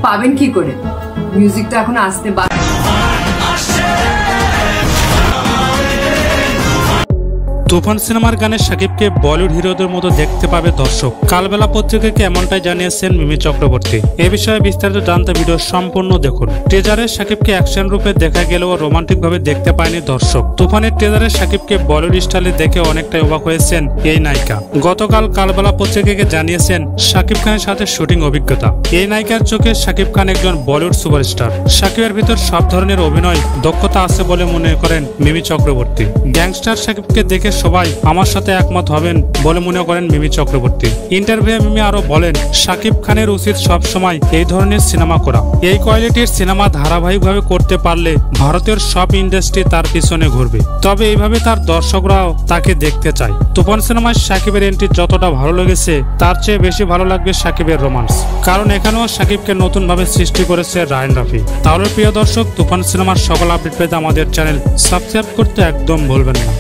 পাবেন কি করে? মিউজিকটা এখন আসতে তুফান সিনেমার গানে শাকিবকে বলিউড হিরোদের মতো দেখতে পাবে দর্শক। কালবেলা পত্রিকাকে এমনটাই জানিয়েছেন মিমি চক্রবর্তী। এ বিষয়ে বিস্তারিত জানতে ভিডিও সম্পূর্ণ দেখুন। ট্রেজারে শাকিবকে অ্যাকশন রূপে দেখা গেলেও রোমান্টিক ভাবে দেখতে পায়নি দর্শক। তুফানের ট্রেজারে শাকিবকে বলিউড স্টাইলে দেখে অনেকটাই অবাক হয়েছেন এই নায়িকা। গতকাল কালবেলা পত্রিকাকে জানিয়েছেন শাকিব খানের সাথে শুটিং অভিজ্ঞতা। এই নায়িকার চোখে শাকিব খান একজন বলিউড সুপারস্টার। শাকিবের ভিতর সব ধরনের অভিনয় দক্ষতা আছে বলে মনে করেন মিমি চক্রবর্তী। গ্যাংস্টার শাকিবকে দেখে সবাই আমার সাথে একমত হবেন বলে মনে করেন মিমি চক্রবর্তী। ইন্টারভিউয়ে মিমি আরো বলেন, শাকিব খানের উচিত সব সময় এই ধরনের সিনেমা করা। এই কোয়ালিটির সিনেমা ধারাবাহিকভাবে করতে পারলে ভারতের সব ইন্ডাস্ট্রি তার পিছনে ঘুরবে। তবে এইভাবে তার দর্শকরাও তাকে দেখতে চায়। তুফান সিনেমায় শাকিবের এন্ট্রি যতটা ভালো লেগেছে তার চেয়ে বেশি ভালো লাগবে শাকিবের রোমান্স, কারণ এখানেও শাকিবকে নতুন ভাবে সৃষ্টি করেছে রায়হান রাফি। তাহলে প্রিয় দর্শক, তুফান সিনেমার সকল আপডেট পেতে আমাদের চ্যানেল সাবস্ক্রাইব করতে একদম ভুলবেন না।